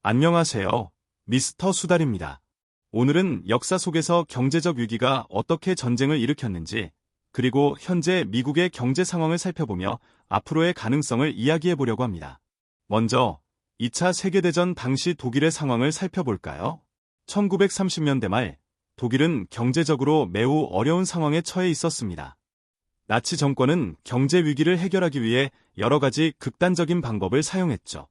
안녕하세요. 미스터 수달입니다. 오늘은 역사 속에서 경제적 위기가 어떻게 전쟁을 일으켰는지, 그리고 현재 미국의 경제 상황을 살펴보며 앞으로의 가능성을 이야기해 보려고 합니다. 먼저 2차 세계대전 당시 독일의 상황을 살펴볼까요? 1930년대 말 독일은 경제적으로 매우 어려운 상황에 처해 있었습니다. 나치 정권은 경제 위기를 해결하기 위해 여러 가지 극단적인 방법을 사용했죠.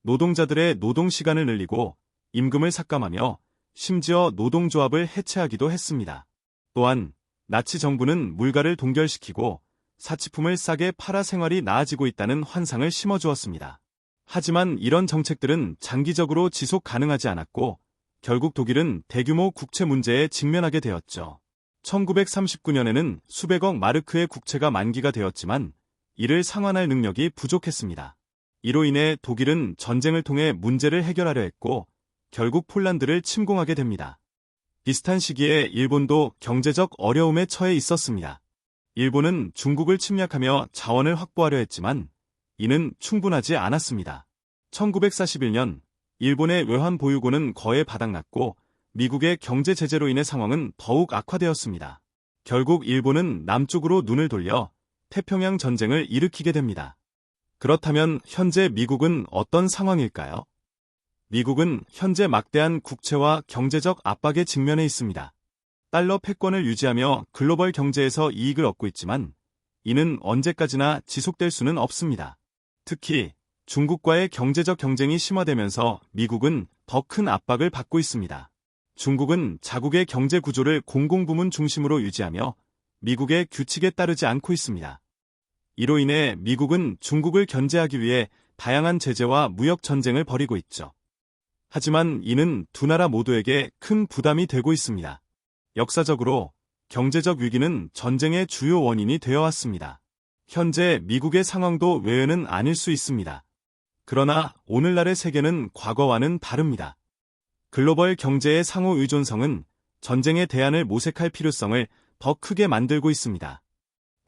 노동자들의 노동 시간을 늘리고 임금을 삭감하며 심지어 노동조합을 해체하기도 했습니다. 또한 나치 정부는 물가를 동결시키고 사치품을 싸게 팔아 생활이 나아지고 있다는 환상을 심어주었습니다. 하지만 이런 정책들은 장기적으로 지속 가능하지 않았고 결국 독일은 대규모 국채 문제에 직면하게 되었죠. 1939년에는 수백억 마르크의 국채가 만기가 되었지만 이를 상환할 능력이 부족했습니다. 이로 인해 독일은 전쟁을 통해 문제를 해결하려 했고 결국 폴란드를 침공하게 됩니다. 비슷한 시기에 일본도 경제적 어려움에 처해 있었습니다. 일본은 중국을 침략하며 자원을 확보하려 했지만 이는 충분하지 않았습니다. 1941년 일본의 외환 보유고는 거의 바닥났고 미국의 경제 제재로 인해 상황은 더욱 악화되었습니다. 결국 일본은 남쪽으로 눈을 돌려 태평양 전쟁을 일으키게 됩니다. 그렇다면 현재 미국은 어떤 상황일까요? 미국은 현재 막대한 국채와 경제적 압박에 직면해 있습니다. 달러 패권을 유지하며 글로벌 경제에서 이익을 얻고 있지만 이는 언제까지나 지속될 수는 없습니다. 특히 중국과의 경제적 경쟁이 심화되면서 미국은 더 큰 압박을 받고 있습니다. 중국은 자국의 경제 구조를 공공부문 중심으로 유지하며 미국의 규칙에 따르지 않고 있습니다. 이로 인해 미국은 중국을 견제하기 위해 다양한 제재와 무역 전쟁을 벌이고 있죠. 하지만 이는 두 나라 모두에게 큰 부담이 되고 있습니다. 역사적으로 경제적 위기는 전쟁의 주요 원인이 되어 왔습니다. 현재 미국의 상황도 외에는 아닐 수 있습니다. 그러나 오늘날의 세계는 과거와는 다릅니다. 글로벌 경제의 상호 의존성은 전쟁의 대안을 모색할 필요성을 더 크게 만들고 있습니다.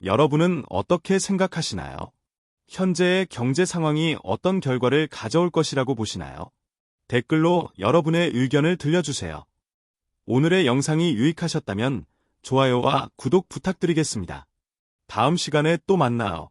여러분은 어떻게 생각하시나요? 현재의 경제 상황이 어떤 결과를 가져올 것이라고 보시나요? 댓글로 여러분의 의견을 들려주세요. 오늘의 영상이 유익하셨다면 좋아요와 구독 부탁드리겠습니다. 다음 시간에 또 만나요.